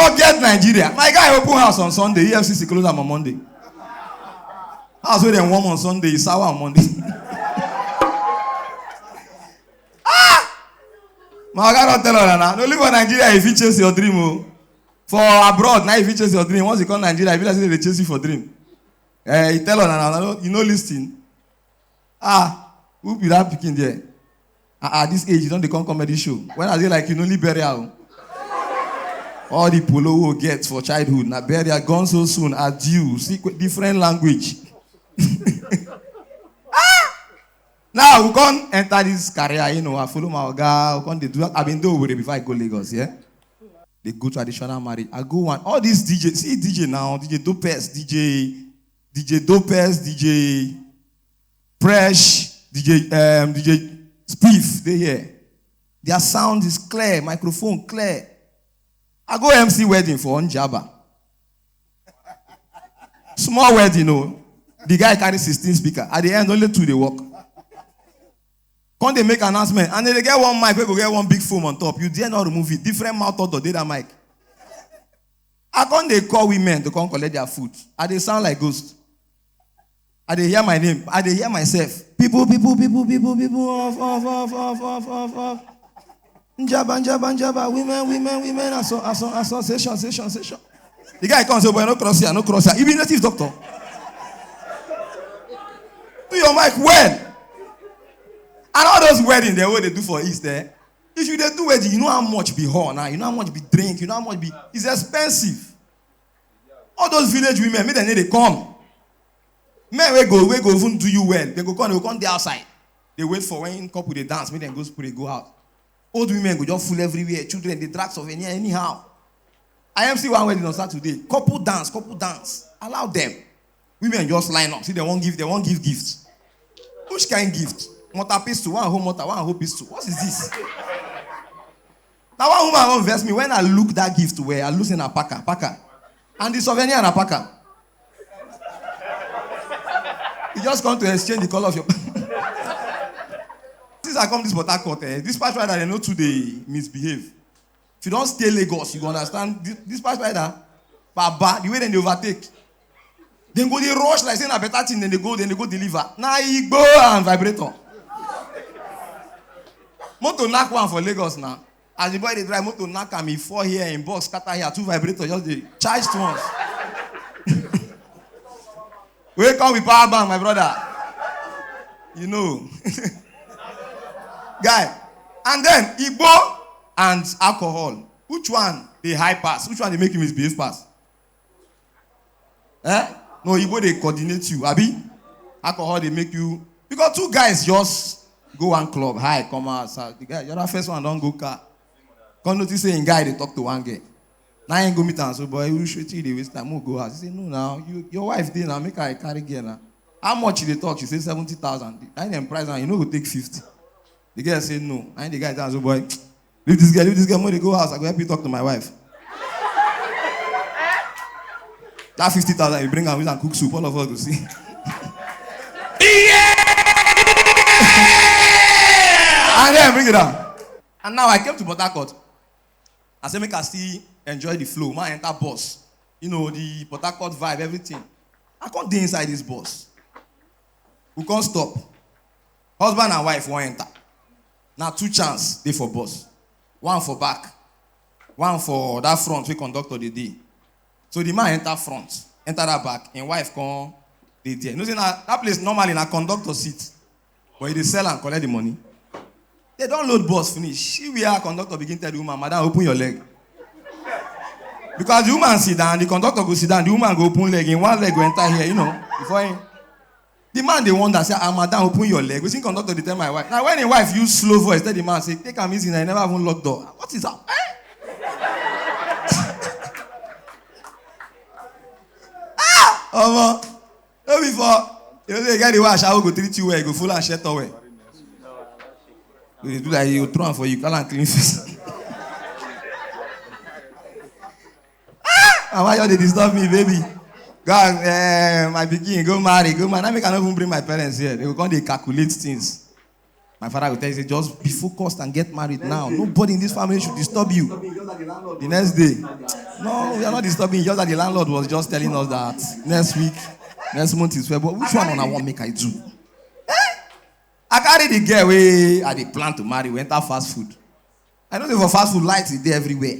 Forget Nigeria. My guy open house on Sunday. EFCC close am on Monday. House where they warm on Sunday, sour on Monday. My guy don't tell her now. No live for Nigeria if you chase your dream. Oh. For abroad, now if you chase your dream, once you come Nigeria, if you like say they chase you for dream. You tell her now, you know listen. Who be that picking there? At this age, you don't come comedy show. When are they like you only burial? All the polo will get for childhood. Now burial gone so soon. Adieu. See different language. Now we can't enter this career, I follow my guy, we can't do. I've been doing it before I go Lagos, yeah? They go traditional marriage. I go one. All these DJs, see DJ now, DJ Dopes, DJ Fresh, DJ Spiff, they here. Their sound is clear, microphone clear. I go MC wedding for Njaba. Small wedding, The guy carry 16 speakers. At the end, only 2 they work. When they make announcement, and then they get one mic, we go get one big foam on top. You dare not remove it. Different mouth out of that mic. I can't they call women to come collect their food. And they sound like ghosts. And they hear my name. And they hear myself. People. Off. Njaba. Women. Association. The guy comes over, no cross here. He be native doctor. Do your mic well. And all those weddings, the way they do for East there, if you do wedding, you know how much be whore now, you know how much be drink, you know how much be, it's expensive. All those village women, make them they come. Men we go even do you well. They will come there outside. They wait for when couple they dance, make them go out. Old women go just full everywhere, children, they drag souvenir anyhow. I am see one wedding on Saturday. Couple dance. Allow them. Women just line up. See, they won't give gifts. Which kind gift? Motor pistol, one home motor, one home pistol. What is this? Now one woman won't invest me when I look that gift where I lose in a packer. And the souvenir in a packer. You just come to exchange the color of your Since I come this Port Harcourt, this patch rider, they know today misbehave. If you don't stay Lagos, you go understand this patch rider, Baba, the way they overtake. Then go they rush like saying a better thing, then they go deliver. Now he go and vibrator. Moto knock one for Lagos now. As the boy they drive, moto knock him 4 here in box, scatter here, 2 vibrators, just they charged once. We come with power bank, my brother. You know. Guy. And then Igbo and alcohol. Which one they high pass? Which one they make him misbehave pass? No, Igbo they coordinate you. Abi? Alcohol they make you. Because 2 guys just go one club, hi, come out. The guy, you're the first one, don't go car. Come notice saying guy, they talk to one guy. Now I ain't go meet and so boy, you should they waste time, go out. He say, no now, your wife did now, make her carry girl now. How much they talk? She say 70,000. I them price now, you know go take 50. The girl say no. I the guy tells so boy, leave this girl, when they go house, I go help you talk to my wife. That 50,000 you bring her with and cook soup, all of us to see. Yeah! And then bring it down. And now I came to Port Harcourt. I said, make us see, enjoy the flow. Man, enter bus. You know, the Port Harcourt vibe, everything. I can't be inside this bus. We can't stop. Husband and wife won't enter. Now 2 chances, they for bus. 1 for back. 1 for that front, we conductor the day. So the man enter front, enter that back, and wife come the day. You know, that place normally in a conductor seat. But they sell and collect the money. They don't load bus finish. She we are conductor begin tell the woman, madam, open your leg. Because the woman sit down, the conductor go sit down, the woman go open leg, and one leg go enter here, you know. Before him. The man they wonder, say, madam, open your leg. We see conductor they tell my wife. Now when the wife use slow voice, tell the man, say, take am easy, I never even lock door. What is that? No before. You know, the guy they wash, I will go treat you well, you go full and shirt away. You do that, you throw for you, call and clean face. And why you disturb me, baby? God, my begin, go marry. I make I even bring my parents here. They will come, they calculate things. My father will tell you, just be focused and get married now. Nobody in this family should disturb you. The next day, No, we are not disturbing. Just that the landlord was just telling us that next month is February. Which one on I want make I do? I carry the girl where I dey plan to marry. We enter fast food. I know for fast food lights is there everywhere.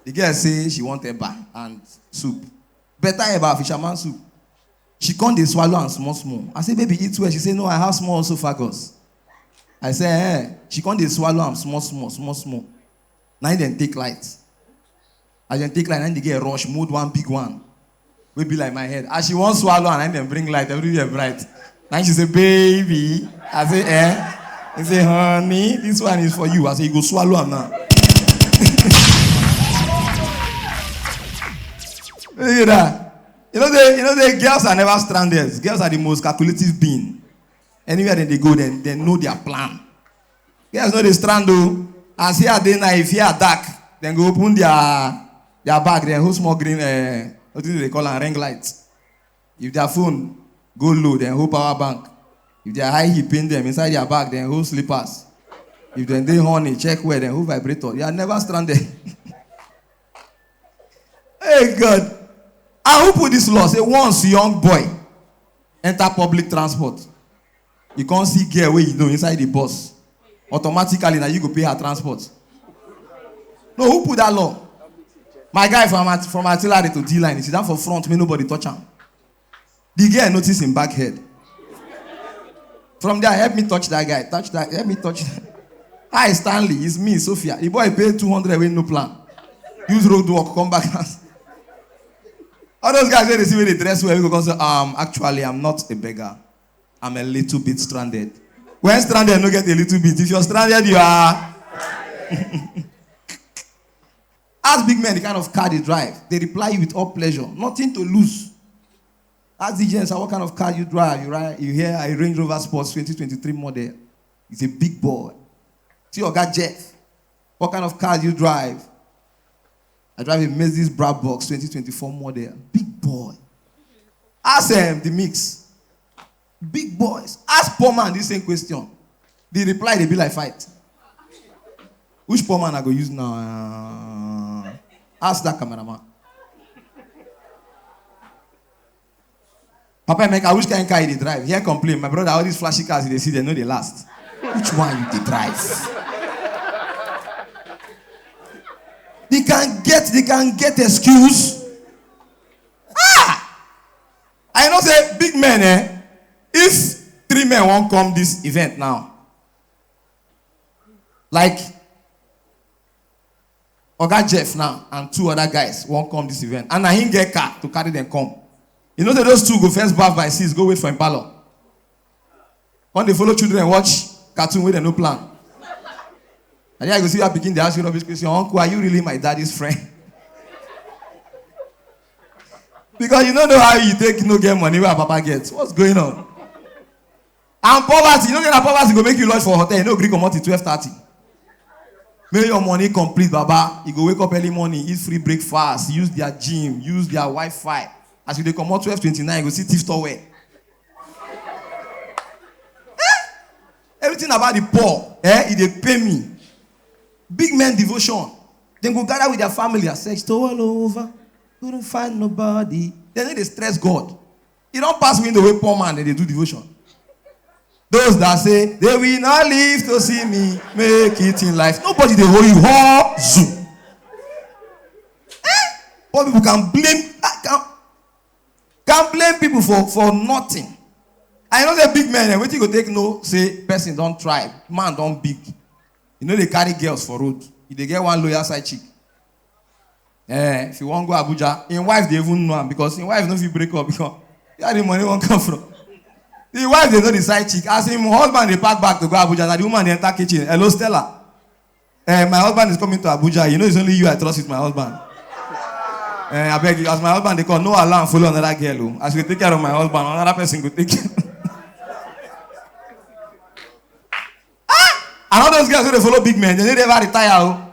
The girl say she want eba and soup. Better eba, fisherman soup. She come dey swallow and small. I say, baby, eat well. She say, no, I have small esophagus. I say, She come dey swallow and small. Now then take light. As then take light, and the girl rush, mode one big one. We be like my head. As she want swallow and then bring light, everywhere bright. Now she say, baby. I say, He say, honey, this one is for you. I say, you go swallow am now. Look at that. You know the girls are never stranded. Girls are the most calculative being. Anywhere they go, they know their plan. Girls know they strand though. And see how they now, if you are dark, then go open their bag, then hold small green, what do they call them, ring lights. If their phone go low, then hold power bank. If they are high, he pin them inside their bag, then hold slippers. If they honey, check where, then hold vibrator. They are never stranded. Hey God. And who put this law? Say once young boy enter public transport, you can't see girl where you know inside the bus. Automatically now you go pay her transport. No, who put that law? My guy from artillery to D-line, he sit down for front, may nobody touch him. The girl notice him back head. From there, help me touch that guy. Help me touch that. Hi, Stanley, it's me, Sophia. The boy paid 200 with no plan. Use road walk, come back. All those guys when they see when they dress well, we go say, actually, I'm not a beggar. I'm a little bit stranded. When stranded, no get a little bit. If you're stranded, you are. Ask big men the kind of car they drive. They reply you with all pleasure. Nothing to lose. Ask the gents, what kind of car you drive. You hear a Range Rover Sports 2023 model. It's a big boy. See your guy Jeff. What kind of car you drive? I drive a Mercedes Brabbox 2024 model. Big boy. Ask the mix. Big boys. Ask poor man this same question. The reply, they be like fight. Which poor man I go use now? Ask that cameraman. Papa Emeka, which kind of car you drive? Here complain. My brother, all these flashy cars they see, they know they last. Which one you drive? They can get excuse. I know say big men, if 3 men won't come this event now, like Oga Jeff now and 2 other guys won't come this event, and I him get car to carry them come. You know that those 2 go first bath by 6, go wait for him parlor. When they follow children and watch cartoon with no plan. And then I go see her begin to ask you rubbish question. Uncle, are you really my daddy's friend? Because you don't know how you take no get money where Papa gets. What's going on? And poverty, you know that poverty go make you lodge for a hotel. You know, Greek come out till 12:30. Make your money complete, Baba. You go wake up early morning, eat free breakfast, use their gym, use their Wi-Fi. As you they come out 12:29, go see thief store wear. Everything about the poor, they pay me. Big men devotion. Then go gather with their family and search all over. Couldn't find nobody. Then they stress God. You don't pass me in the way poor man and they do devotion. Those that say, they will not live to see me make it in life. Nobody they hold you. Zoo. Poor people can blame people for nothing. I know the big men, when you go take no, say, person don't try, man don't big. You know they carry girls for road. If they get one loyal side chick. If you want to go Abuja, in wife they even know him because in wife don't feel break up because where the money won't come from. The wife they know the side chick. As him husband they pack back to go Abuja, and the woman they enter kitchen. Hello Stella. My husband is coming to Abuja. You know it's only you I trust with my husband. I beg you, as my husband they call no alarm follow another girl. As we take care of my husband, another person go take care. And all those girls who they follow big men, they never retire.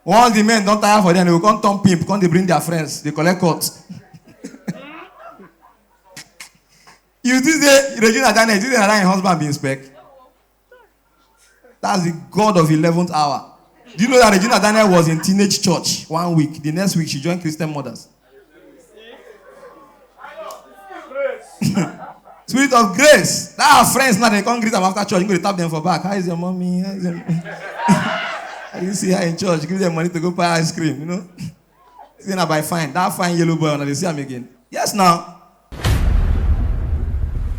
Once the men don't tire for them, they will come turn pimp, come they bring their friends, they collect cuts. You think Regina Senator Ned, her husband being spec? That's the God of 11th hour. Do you know that Regina Daniel was in teenage church 1 week? The next week, she joined Christian Mothers. Spirit of grace. That our friends now, they can't greet them after church. You go to tap them for back. How is your mommy? How is your... I didn't see her in church. Give them money to go buy ice cream, you know. See now by fine. That fine yellow boy, and they see him again. Yes, now.